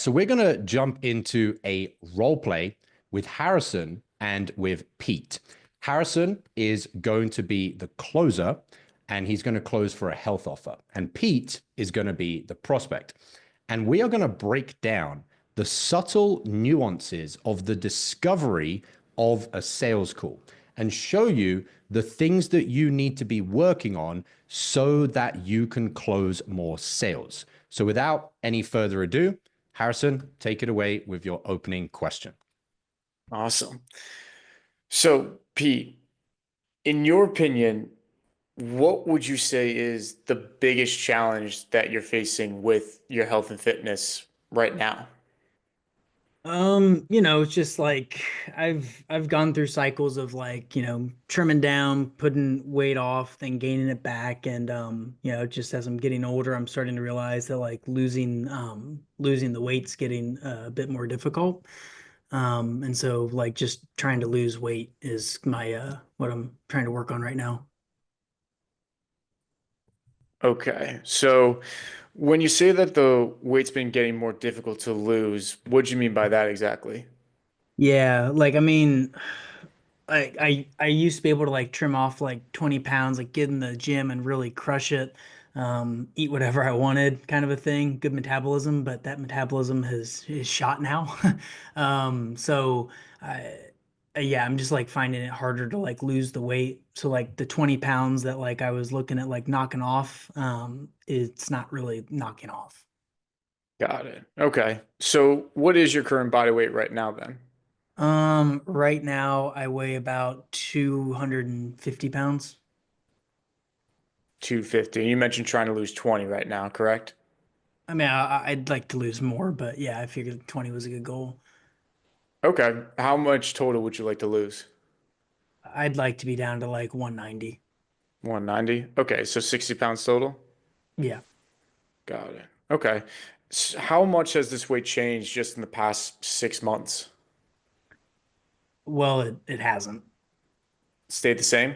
so we're going to jump into a role play with Harrison and with Pete. Harrison is going to be the closer, and he's going to close for a health offer. And Pete is going to be the prospect. And we are going to break down the subtle nuances of the discovery of a sales call and show you the things that you need to be working on so that you can close more sales. So without any further ado, Harrison, take it away with your opening question. Awesome. So, Pete, in your opinion, what would you say is the biggest challenge that you're facing with your health and fitness right now? It's just like I've gone through cycles of like, trimming down, putting weight off, then gaining it back. And just as I'm getting older, I'm starting to realize that like losing the weight's getting a bit more difficult. And so like just trying to lose weight is my what I'm trying to work on right now. Okay. So, when you say that the weight's been getting more difficult to lose, what do you mean by that exactly? Yeah, like I mean, I used to be able to like trim off like 20 pounds, like get in the gym and really crush it, eat whatever I wanted, kind of a thing. Good metabolism, but that metabolism is shot now. So I yeah, I'm just like finding it harder to like lose the weight. So like the 20 pounds that like I was looking at like knocking off, it's not really knocking off. Got it. Okay. So, what is your current body weight right now then? Right now I weigh about 250 pounds. 250. You mentioned trying to lose 20 right now, correct? I mean, I'd like to lose more, but yeah, I figured 20 was a good goal. Okay. How much total would you like to lose? I'd like to be down to like 190. 190. Okay, so 60 pounds total. Yeah. Got it. Okay. How much has this weight changed just in the past 6 months? Well, it hasn't. Stayed the same?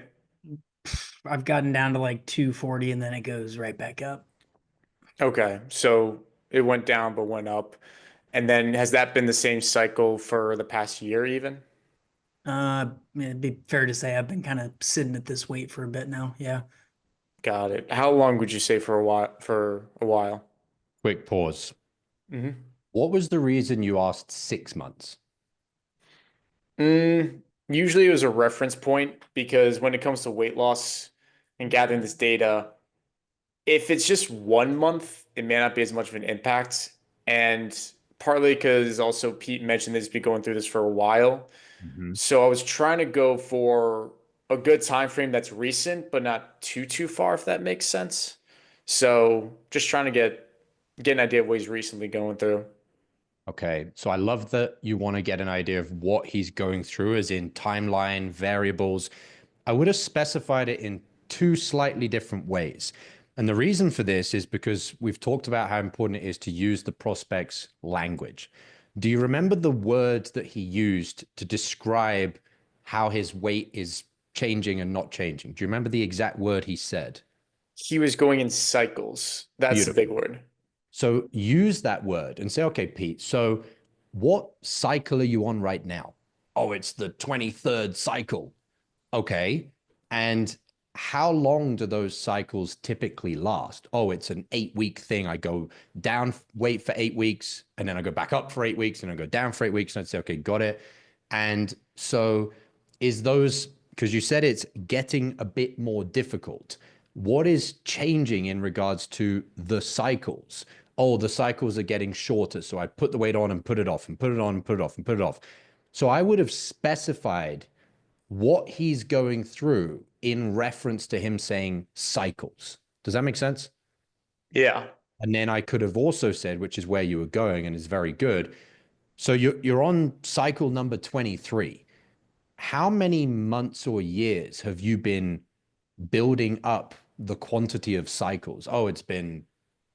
I've gotten down to like 240 and then it goes right back up. Okay, so it went down but went up. And then has that been the same cycle for the past year even? It'd be fair to say I've been kind of sitting at this weight for a bit now. Yeah. Got it. How long would you say for a while? For a while? Quick pause. hmm What was the reason you asked 6 months? Usually it was a reference point because when it comes to weight loss and gathering this data, if it's just 1 month, it may not be as much of an impact. And partly because also Pete mentioned that he's been going through this for a while. Mhm. So I was trying to go for a good time frame that's recent, but not too far, if that makes sense. So just trying to get an idea of what he's recently going through. Okay, so I love that you want to get an idea of what he's going through, as in timeline, variables. I would have specified it in two slightly different ways. And the reason for this is because we've talked about how important it is to use the prospect's language. Do you remember the words that he used to describe how his weight is changing and not changing? Do you remember the exact word he said? He was going in cycles. That's the big Beautiful. word. So use that word and say, okay, Pete, so what cycle are you on right now? Oh, it's the 23rd cycle. Okay. And how long do those cycles typically last? Oh, it's an 8 week thing. I go down weight for 8 weeks and then I go back up for 8 weeks and I go down for 8 weeks. And I'd say, okay, got it. And so is those, because you said it's getting a bit more difficult. What is changing in regards to the cycles? Oh, the cycles are getting shorter. So I put the weight on and put it off and put it on and put it off and put it off. So I would have specified what he's going through in reference to him saying cycles. Does that make sense? Yeah. And then I could have also said, which is where you were going and is very good. So you're on cycle number 23. How many months or years have you been building up the quantity of cycles? Oh, it's been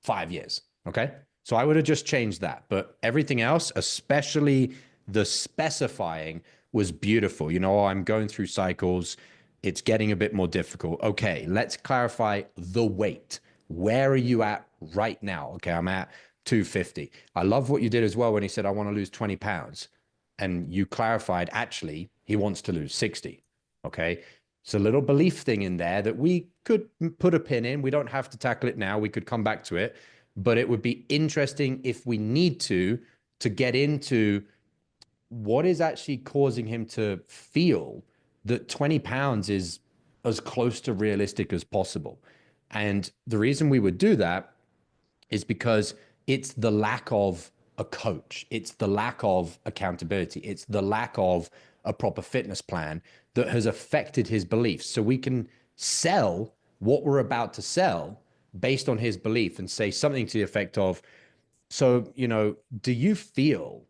5 years. Okay. So I would have just changed that. But everything else, especially the specifying, was beautiful. Oh, I'm going through cycles. It's getting a bit more difficult. Okay. Let's clarify the weight. Where are you at right now? Okay. I'm at 250. I love what you did as well when he said, I want to lose 20 pounds. And you clarified, actually, he wants to lose 60. Okay. It's a little belief thing in there that we could put a pin in. We don't have to tackle it now. We could come back to it, but it would be interesting if we need to get into what is actually causing him to feel that 20 pounds is as close to realistic as possible. And the reason we would do that is because it's the lack of a coach, it's the lack of accountability, it's the lack of a proper fitness plan that has affected his beliefs. So we can sell what we're about to sell based on his belief and say something to the effect of, so, do you feel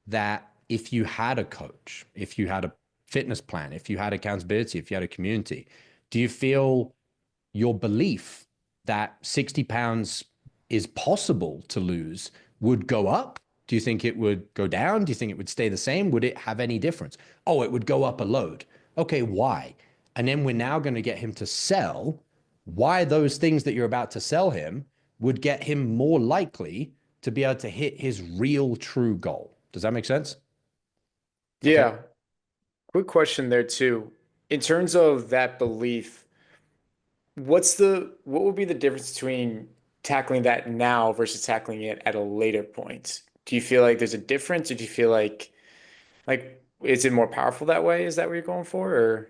that if you had a coach, if you had a fitness plan, if you had accountability, if you had a community, do you feel your belief that 60 pounds is possible to lose would go up? Do you think it would go down? Do you think it would stay the same? Would it have any difference? Oh, it would go up a load. Okay, why? And then we're now going to get him to sell why those things that you're about to sell him would get him more likely to be able to hit his real true goal. Does that make sense? Okay. Yeah. Quick question there too. In terms of that belief, what would be the difference between tackling that now versus tackling it at a later point? Do you feel like there's a difference, or do you feel like is it more powerful that way? Is that what you're going for? Or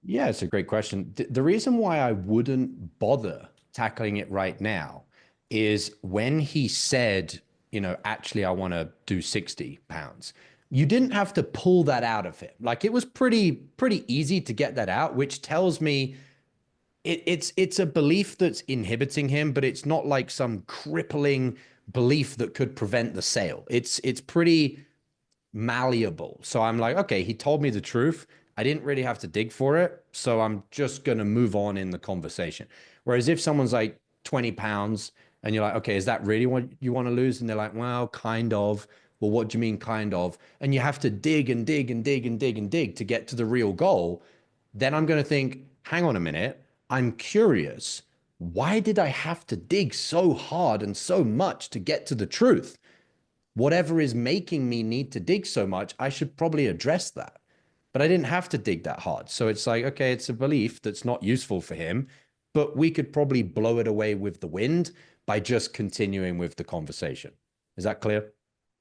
Yeah, it's a great question. The reason why I wouldn't bother tackling it right now is when he said, actually, I want to do 60 pounds. You didn't have to pull that out of him. Like it was pretty easy to get that out, which tells me it's a belief that's inhibiting him, but it's not like some crippling belief that could prevent the sale. It's pretty malleable. So I'm like, okay, he told me the truth. I didn't really have to dig for it. So I'm just going to move on in the conversation. Whereas if someone's like 20 pounds and you're like, okay, is that really what you want to lose? And they're like, well, kind of. Well, what do you mean, kind of? And you have to dig and dig and dig and dig and dig to get to the real goal. Then I'm going to think, hang on a minute. I'm curious. Why did I have to dig so hard and so much to get to the truth? Whatever is making me need to dig so much, I should probably address that. But I didn't have to dig that hard. So it's like, okay, it's a belief that's not useful for him, but we could probably blow it away with the wind by just continuing with the conversation. Is that clear?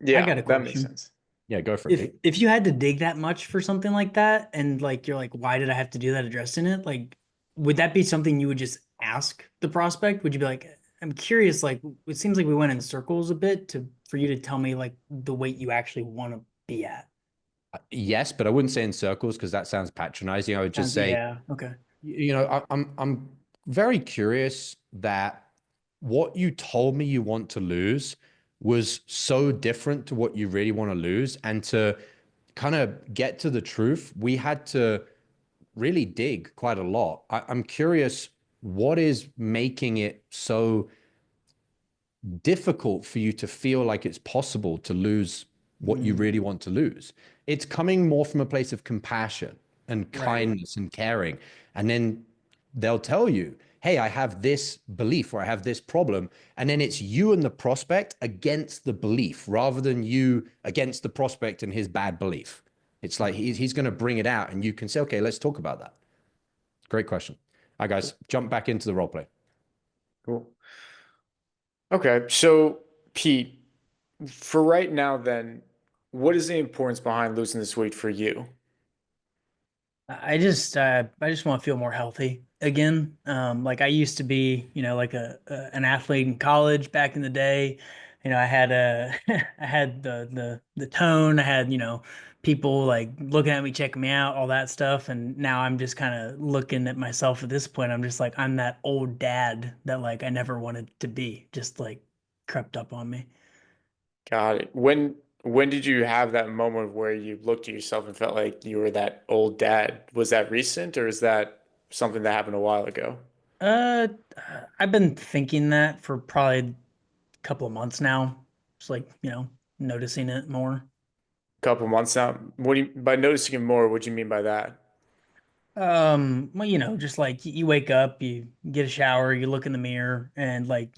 I yeah, got a that makes question. sense. Yeah, go for it, If Pete. if you had to dig that much for something like that, and like you're like, why did I have to do that addressing it? Like, would that be something you would just ask the prospect? Would you be like, I'm curious, like it seems like we went in circles a bit to for you to tell me like the weight you actually want to be at. Yes, but I wouldn't say in circles because that sounds patronizing. I would just say, Yeah, okay. I'm very curious that what you told me you want to lose was so different to what you really want to lose. And to kind of get to the truth, we had to really dig quite a lot. I'm curious, what is making it so difficult for you to feel like it's possible to lose what you Mm, really want to lose? It's coming more from a place of compassion and right. kindness and caring. And then they'll tell you, hey, I have this belief or I have this problem. And then it's you and the prospect against the belief rather than you against the prospect and his bad belief. It's like he's going to bring it out and you can say, okay, let's talk about that. Great question. All right, guys, jump back into the role play. Cool. Okay, so Pete, for right now, then, what is the importance behind losing this weight for you? I just want to feel more healthy again. Like I used to be, like a an athlete in college back in the day. I had I had the tone. I had, people like looking at me, checking me out, all that stuff. And now I'm just kind of looking at myself at this point. I'm just like I'm that old dad that like I never wanted to be, just like crept up on me. Got it. When did you have that moment where you looked at yourself and felt like you were that old dad? Was that recent, or is that something that happened a while ago? Uh, I've been thinking that for probably a couple of months now. Just like, noticing it more. Couple months now. What do you, by noticing it more, what do you mean by that? Well, just like you wake up, you get a shower, you look in the mirror, and like,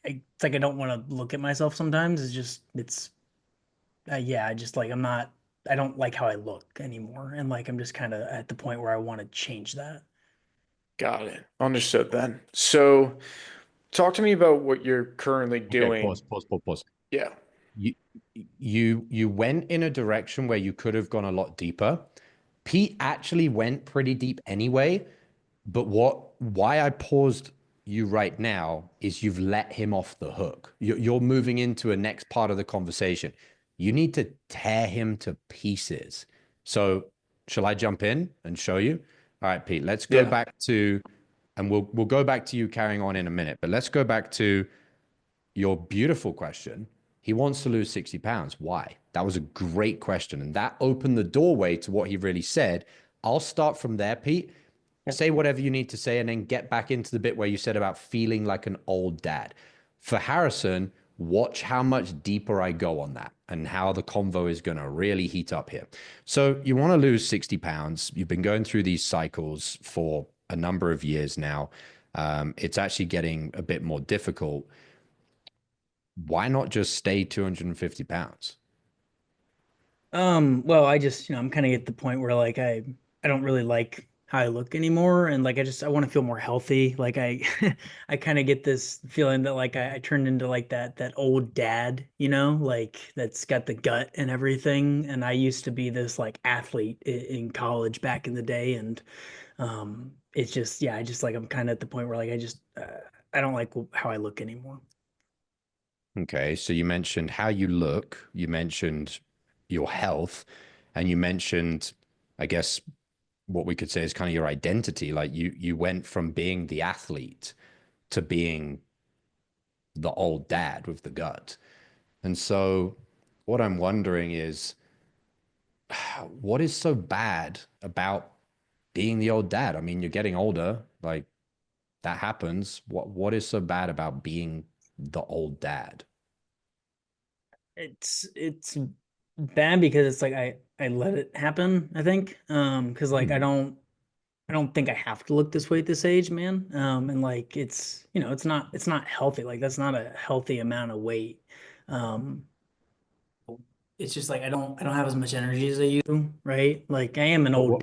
it's like I don't want to look at myself sometimes. It's yeah, I just like I'm not I don't like how I look anymore, and like I'm just kind of at the point where I want to change that. Got it. Understood then. So talk to me about what you're currently Okay, doing. pause. Yeah. You you went in a direction where you could have gone a lot deeper. Pete actually went pretty deep anyway, but why I paused you right now is you've let him off the hook. You're moving into a next part of the conversation. You need to tear him to pieces. So, shall I jump in and show you? All right, Pete, let's go Yeah. back to, and we'll go back to you carrying on in a minute, but let's go back to your beautiful question. He wants to lose 60 pounds. Why? That was a great question. And that opened the doorway to what he really said. I'll start from there, Pete. Say whatever you need to say, and then get back into the bit where you said about feeling like an old dad. For Harrison, watch how much deeper I go on that and how the convo is going to really heat up here. So, you want to lose 60 pounds. You've been going through these cycles for a number of years now. It's actually getting a bit more difficult. Why not just stay 250 pounds? Well, I just, I'm kind of at the point where like I don't really like how I look anymore, and like I want to feel more healthy. Like I I kind of get this feeling that like I turned into like that old dad, like that's got the gut and everything. And I used to be this like athlete in college back in the day, and it's just yeah, I just like I'm kind of at the point where like I don't like how I look anymore. Okay, so you mentioned how you look, you mentioned your health, and you mentioned, I guess, what we could say is kind of your identity. Like you went from being the athlete to being the old dad with the gut. And so what I'm wondering is, what is so bad about being the old dad? I mean, you're getting older, like that happens. What is so bad about being the old dad? It's bad because it's like I let it happen, I think. Because like Hmm. I don't think I have to look this way at this age, man. And like it's not healthy. Like that's not a healthy amount of weight. Um, it's just like I don't have as much energy as I used to, right? Like I am an old.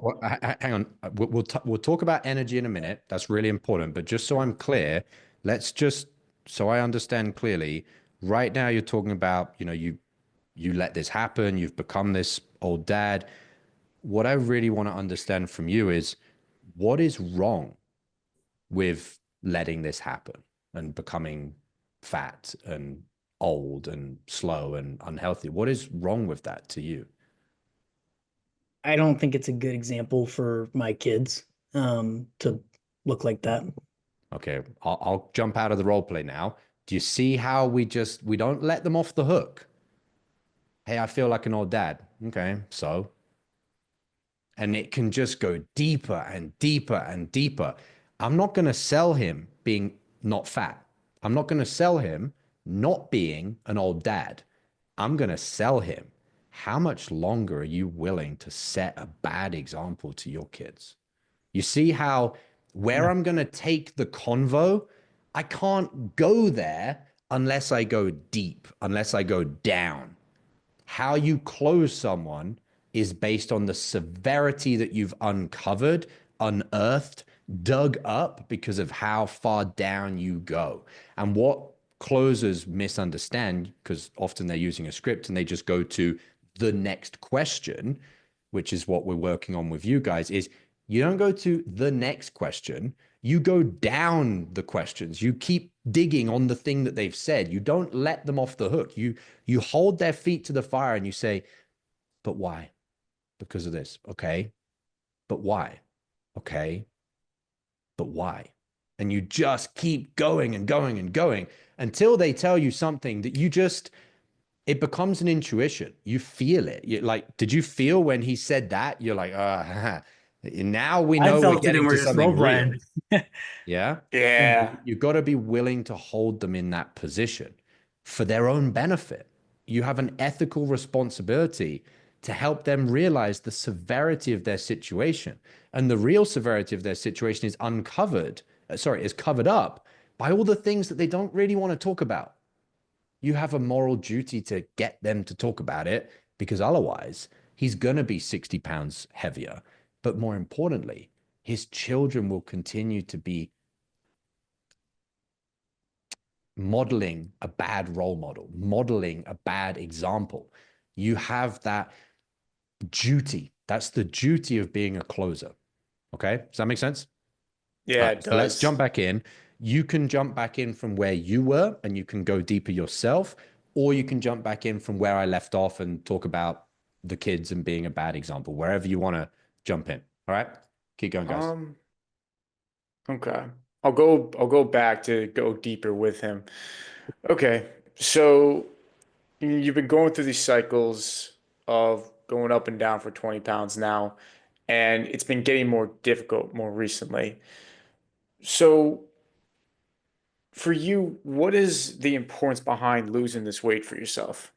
Hang on. We'll talk about energy in a minute. That's really important. But just so I'm clear, let's just so I understand clearly. Right now, you're talking about you let this happen. You've become this old dad. What I really want to understand from you is what is wrong with letting this happen and becoming fat and old and slow and unhealthy. What is wrong with that to you? I don't think it's a good example for my kids to look like that. Okay, I'll jump out of the role play now. Do you see how we don't let them off the hook? Hey, I feel like an old dad. Okay, so and it can just go deeper and deeper and deeper. I'm not going to sell him being not fat. I'm not going to sell him not being an old dad. I'm going to sell him how much longer are you willing to set a bad example to your kids? You see how where Yeah. I'm going to take the convo, I can't go there unless I go deep, unless I go down. How you close someone is based on the severity that you've uncovered, unearthed, dug up because of how far down you go. And what closers misunderstand, because often they're using a script and they just go to the next question, which is what we're working on with you guys, is you don't go to the next question. You go down the questions. You keep digging on the thing that they've said. You don't let them off the hook. You hold their feet to the fire and you say, but why? Because of this. Okay. But why? Okay. But why? And you just keep going and going and going until they tell you something that it becomes an intuition. You feel it. You like, did you feel when he said that? You're like, now we I know we're felt it and getting we're to just role something real. playing. Yeah. Yeah. Yeah. You've got to be willing to hold them in that position for their own benefit. You have an ethical responsibility to help them realize the severity of their situation. And the real severity of their situation is is covered up by all the things that they don't really want to talk about. You have a moral duty to get them to talk about it, because otherwise he's going to be 60 pounds heavier. But more importantly, his children will continue to be modeling a bad role model, modeling a bad example. You have that duty. That's the duty of being a closer. Okay. Does that make sense? All Yeah, right. it So let's does. jump back in. You can jump back in from where you were and you can go deeper yourself, or you can jump back in from where I left off and talk about the kids and being a bad example, wherever you want to jump in. All right. Keep going, guys. Um, okay. I'll go back to go deeper with him. Okay. So you've been going through these cycles of going up and down for 20 pounds now, and it's been getting more difficult more recently. So for you, what is the importance behind losing this weight for yourself?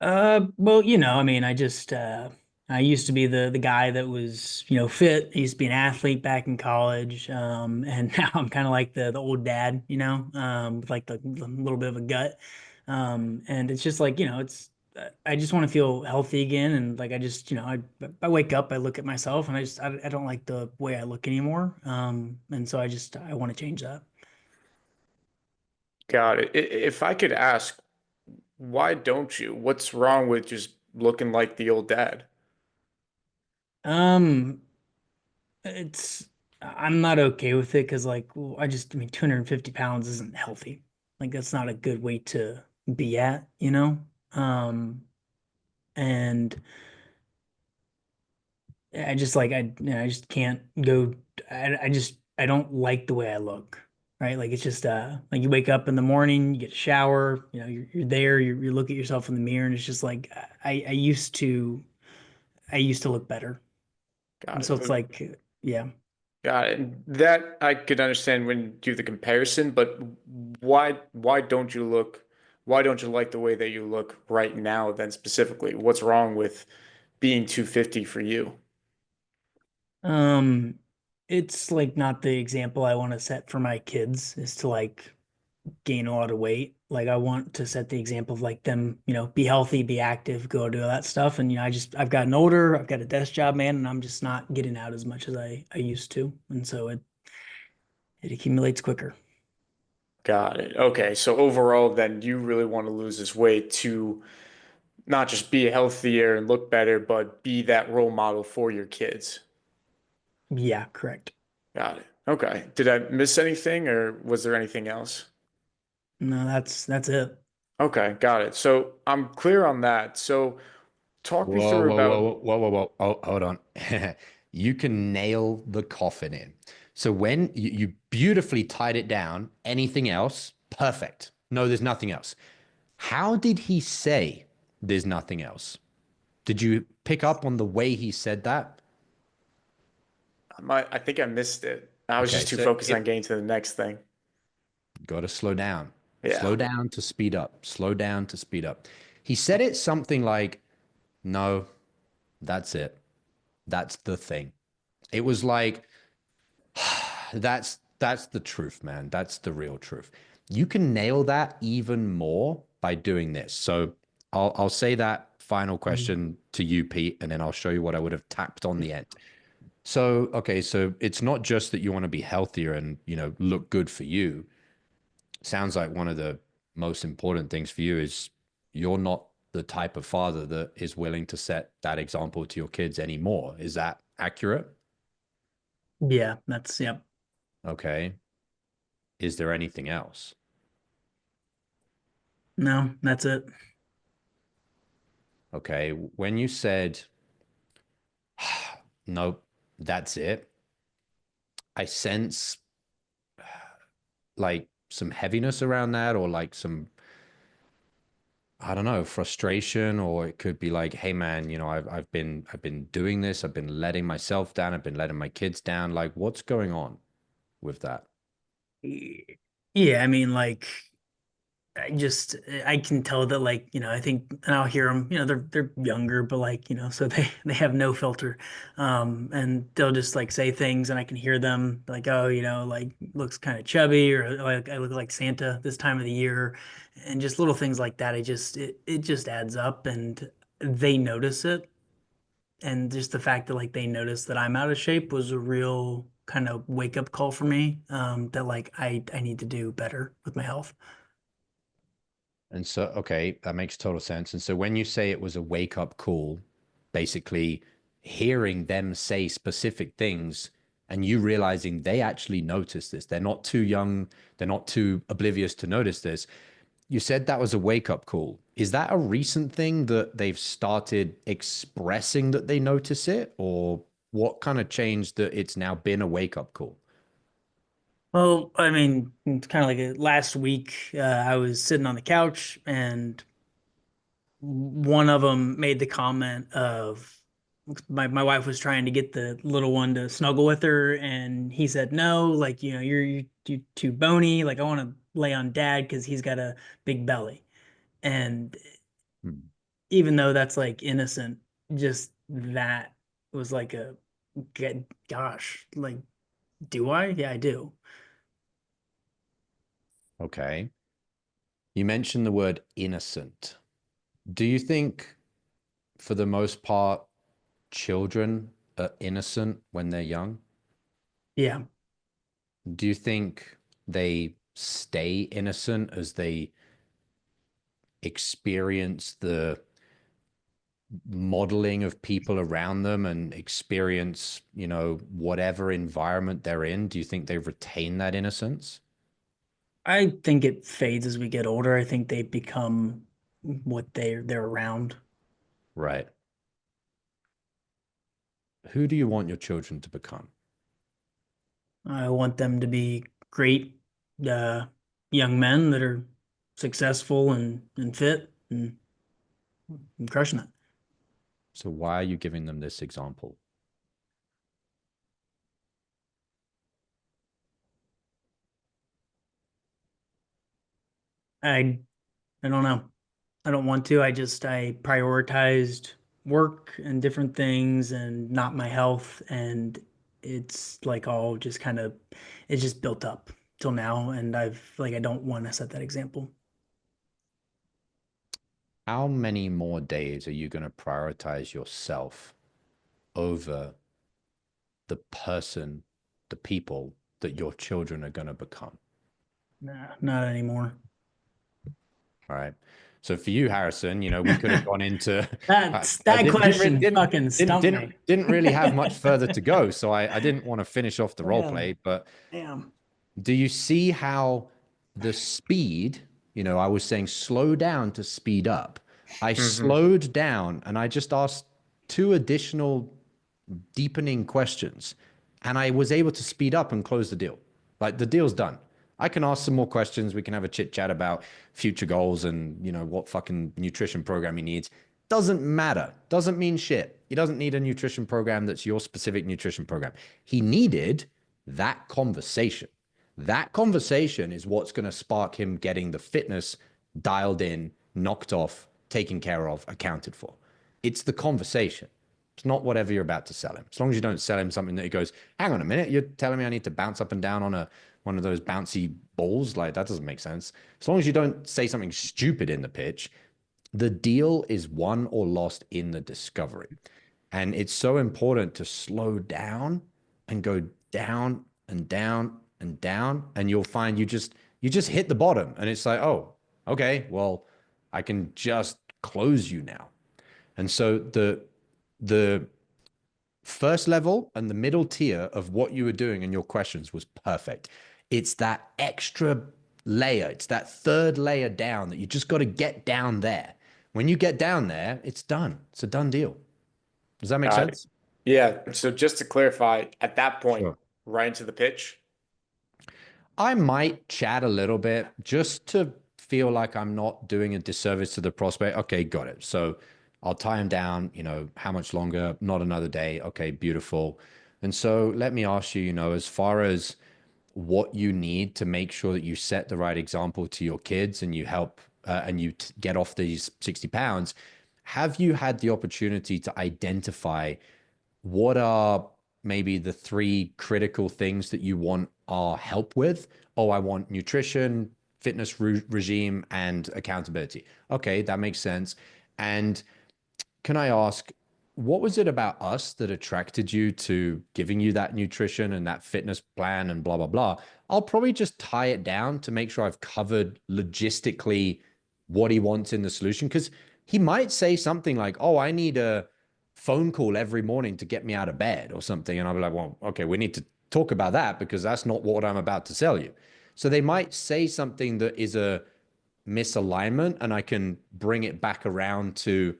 Well, I mean, I used to be the guy that was, fit. I used to be an athlete back in college. And now I'm kind of like the old dad, with like the little bit of a gut. And it's just like, I just want to feel healthy again. And like, I wake up, I look at myself and I don't like the way I look anymore. And so I want to change that. Got it. If I could ask, why don't you? What's wrong with just looking like the old dad? Um, It's I'm not okay with it because like I mean 250 pounds isn't healthy. Like that's not a good weight to be at, you know? And I just like I just can't go I don't like the way I look. Right? Like it's just like you wake up in the morning, you get a shower, you're there, you look at yourself in the mirror and it's just like I used to look better. And Got so it. it's like yeah. Got it. And that I could understand when you do the comparison, but why don't you like the way that you look right now then specifically? What's wrong with being 250 for you? Um, it's like not the example I want to set for my kids is to like gain a lot of weight. Like I want to set the example of like them, be healthy, be active, go do all that stuff. And I've gotten older, I've got a desk job, man, and I'm just not getting out as much as I used to. And so it accumulates quicker. Got it. Okay. So overall, then you really want to lose this weight to not just be healthier and look better, but be that role model for your kids. Yeah, correct. Got it. Okay. Did I miss anything or was there anything else? No, that's it. Okay, got it. So I'm clear on that. So talk me Whoa, through whoa, about, whoa, whoa, whoa, whoa. Oh, hold on. You can nail the coffin in. So when you beautifully tied it down, anything else? Perfect. No, there's nothing else. How did he say there's nothing else? Did you pick up on the way he said that? I think I missed it. I was Okay, just too so focused on it getting to the next thing. got to slow down. Yeah, Slow down to speed up. Slow down to speed up. He said it something like, "No, that's it. That's the thing." It was like, that's the truth, man. That's the real truth. You can nail that even more by doing this. So I'll say that final question to you, Pete, and then I'll show you what I would have tapped on the end. So, okay, so it's not just that you want to be healthier and, look good for you. Sounds like one of the most important things for you is you're not the type of father that is willing to set that example to your kids anymore. Is that accurate? Yeah, that's yep. Okay. Is there anything else? No, that's it. Okay. When you said, nope, that's it, I sense like some heaviness around that, or like some, I don't know, frustration, or it could be like, hey man, I've been doing this, I've been letting myself down, I've been letting my kids down. Like, what's going on with that? Yeah, I mean like I can tell that, like, I think, and I'll hear them, they're younger, but like, so they have no filter. And they'll just like say things and I can hear them like, oh, like looks kind of chubby, or like I look like Santa this time of the year, and just little things like that. It just adds up, and they notice it. And just the fact that like they noticed that I'm out of shape was a real kind of wake up call for me, that like I need to do better with my health. And so, okay, that makes total sense. And so when you say it was a wake up call, basically hearing them say specific things and you realizing they actually notice this, they're not too young, they're not too oblivious to notice this. You said that was a wake up call. Is that a recent thing that they've started expressing that they notice it? Or what kind of changed that it's now been a wake up call? Well, I mean, it's kind of like last week, I was sitting on the couch and one of them made the comment of my wife was trying to get the little one to snuggle with her, and he said, no, like, you're too bony. Like, I want to lay on dad because he's got a big belly. And Hmm. even though that's like innocent, just that was like gosh, like, do I? Yeah, I do. Okay. You mentioned the word innocent. Do you think, for the most part, children are innocent when they're young? Yeah. Do you think they stay innocent as they experience the modeling of people around them and experience, whatever environment they're in? Do you think they retain that innocence? I think it fades as we get older. I think they become what they're around. Right. Who do you want your children to become? I want them to be great uh, young men that are successful and fit and crushing it. So why are you giving them this example? I I don't know. I don't want to. I prioritized work and different things and not my health, and it's like all just kind of it's just built up till now, and I don't want to set that example. How many more days are you going to prioritize yourself over the person, the people that your children are going to become? Nah, not anymore. All right. So for you, Harrison, we could have gone into. I That didn't question didn't fucking didn't stumped didn't me. didn't really have much further to go, so I didn't want to finish off the role Yeah, play. But damn. do you see how the speed? I was saying slow down to speed up. I Hmm. slowed down and I just asked two additional deepening questions, and I was able to speed up and close the deal. Like the deal's done. I can ask some more questions. We can have a chit chat about future goals and what fucking nutrition program he needs. Doesn't matter. Doesn't mean shit. He doesn't need a nutrition program that's your specific nutrition program. He needed that conversation. That conversation is what's going to spark him getting the fitness dialed in, knocked off, taken care of, accounted for. It's the conversation. It's not whatever you're about to sell him. As long as you don't sell him something that he goes, hang on a minute, you're telling me I need to bounce up and down on one of those bouncy balls? Like that doesn't make sense. As long as you don't say something stupid in the pitch, the deal is won or lost in the discovery. And it's so important to slow down and go down and down and down. And you'll find you just hit the bottom. And it's like, oh, okay, well, I can just close you now. And so the first level and the middle tier of what you were doing in your questions was perfect. It's that extra layer, it's that third layer down that you just got to get down there. When you get down there, it's done. It's a done deal. Does that make Got it. sense? Yeah. So just to clarify, at that point, Sure. right into the pitch. I might chat a little bit just to feel like I'm not doing a disservice to the prospect. Okay, got it. So I'll tie him down, how much longer? Not another day. Okay, beautiful. And so let me ask you, as far as what you need to make sure that you set the right example to your kids and you help and you get off these 60 pounds, have you had the opportunity to identify what are maybe the three critical things that you want our help with? Oh, I want nutrition, fitness regime, and accountability. Okay, that makes sense. And can I ask, what was it about us that attracted you to giving you that nutrition and that fitness plan and blah, blah, blah? I'll probably just tie it down to make sure I've covered logistically what he wants in the solution. Because he might say something like, oh, I need a phone call every morning to get me out of bed or something. And I'll be like, well, okay, we need to talk about that because that's not what I'm about to sell you. So they might say something that is a misalignment, and I can bring it back around to,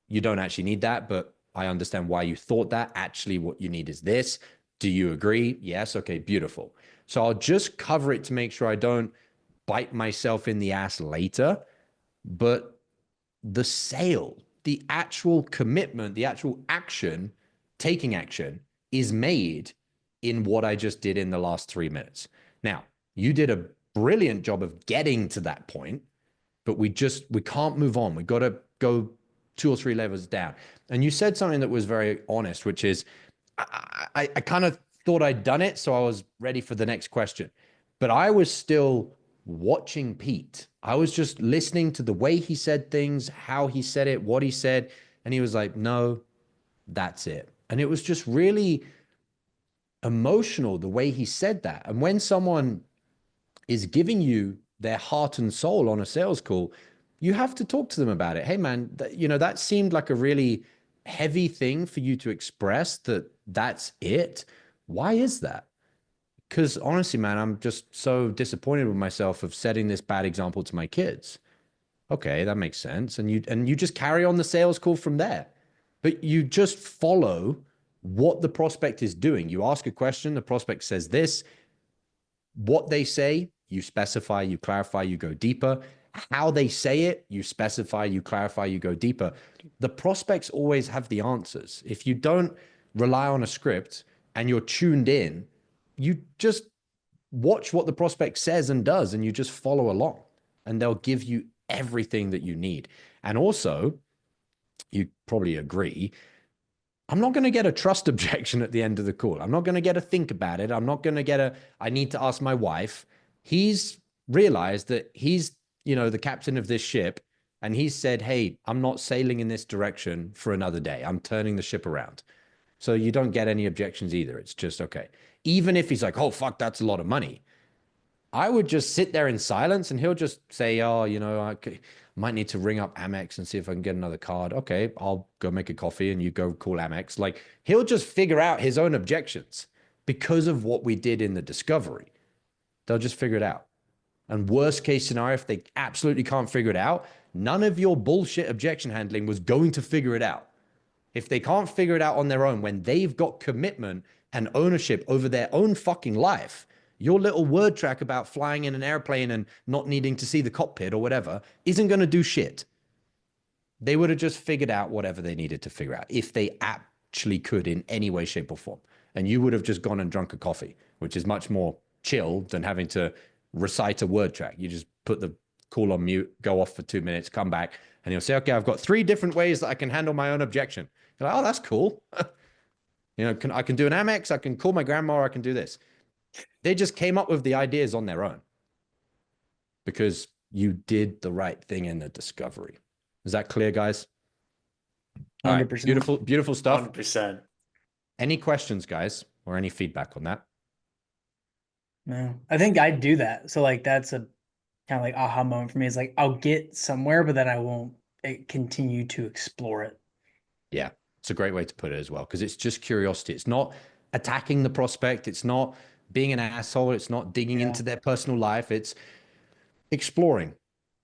you don't actually need that, but I understand why you thought that. Actually, what you need is this. Do you agree? Yes. Okay, beautiful. So I'll just cover it to make sure I don't bite myself in the ass later. But the sale, the actual commitment, the actual action, taking action is made in what I just did in the last 3 minutes. Now, you did a brilliant job of getting to that point, but we can't move on. We got to go 2 or 3 levels down. And you said something that was very honest, which is, I kind of thought I'd done it, so I was ready for the next question. But I was still watching Pete. I was just listening to the way he said things, how he said it, what he said. And he was like, no, that's it. And it was just really emotional the way he said that. And when someone is giving you their heart and soul on a sales call, you have to talk to them about it. Hey, man, that seemed like a really heavy thing for you to express, that's it. Why is that? Because honestly, man, I'm just so disappointed with myself of setting this bad example to my kids. Okay, that makes sense. And you just carry on the sales call from there. But you just follow what the prospect is doing. You ask a question, the prospect says this. What they say, you specify, you clarify, you go deeper. How they say it, you specify, you clarify, you go deeper. The prospects always have the answers. If you don't rely on a script and you're tuned in, you just watch what the prospect says and does, and you just follow along, and they'll give you everything that you need. And also, you probably agree, I'm not going to get a trust objection at the end of the call. I'm not going to get a think about it. I'm not going to get I need to ask my wife. He's realized that he's, the captain of this ship, and he said, hey, I'm not sailing in this direction for another day. I'm turning the ship around. So you don't get any objections either. It's just, okay. Even if he's like, oh, fuck, that's a lot of money, I would just sit there in silence, and he'll just say, oh, I might need to ring up Amex and see if I can get another card. Okay, I'll go make a coffee and you go call Amex. Like, he'll just figure out his own objections because of what we did in the discovery. They'll just figure it out. And worst case scenario, if they absolutely can't figure it out, none of your bullshit objection handling was going to figure it out. If they can't figure it out on their own, when they've got commitment and ownership over their own fucking life, your little word track about flying in an airplane and not needing to see the cockpit or whatever isn't going to do shit. They would have just figured out whatever they needed to figure out if they actually could in any way, shape, or form. And you would have just gone and drunk a coffee, which is much more chill than having to recite a word track. You just put the call on mute, go off for 2 minutes, come back, and you'll say, okay, I've got 3 different ways that I can handle my own objection. You're like, oh, that's cool. I can do an Amex, I can call my grandma, I can do this. They just came up with the ideas on their own because you did the right thing in the discovery. Is that clear, guys? 100%. All right, beautiful, beautiful stuff. 100%. Any questions, guys, or any feedback on that? No, I think I do that. So like, that's a kind of like aha moment for me. Is like, I'll get somewhere, but then I won't continue to explore it. Yeah, it's a great way to put it as well, because it's just curiosity. It's not attacking the prospect. It's not being an asshole. It's not digging into their personal life. It's exploring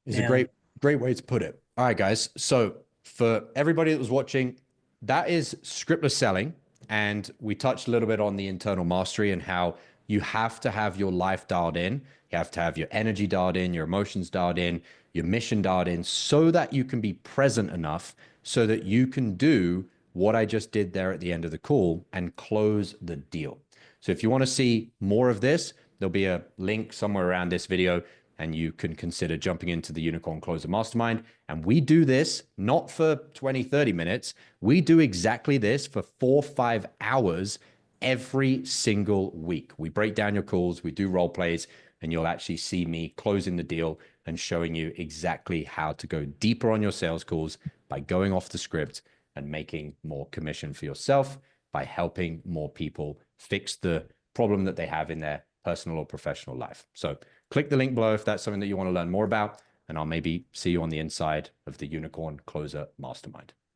is a great way to put it. All right, guys. So for everybody that was watching, that is scriptless selling. And we touched a little bit on the internal mastery and how you have to have your life dialed in. You have to have your energy dialed in, your emotions dialed in, your mission dialed in, so that you can be present enough so that you can do what I just did there at the end of the call and close the deal. So if you want to see more of this, there'll be a link somewhere around this video, and you can consider jumping into the Unicorn Closer Mastermind. And we do this not for 20, 30 minutes. We do exactly this for 4-5 hours every single week. We break down your calls, we do role plays, and you'll actually see me closing the deal and showing you exactly how to go deeper on your sales calls by going off the script and making more commission for yourself by helping more people fix the problem that they have in their personal or professional life. So click the link below if that's something that you want to learn more about, and I'll maybe see you on the inside of the Unicorn Closer Mastermind.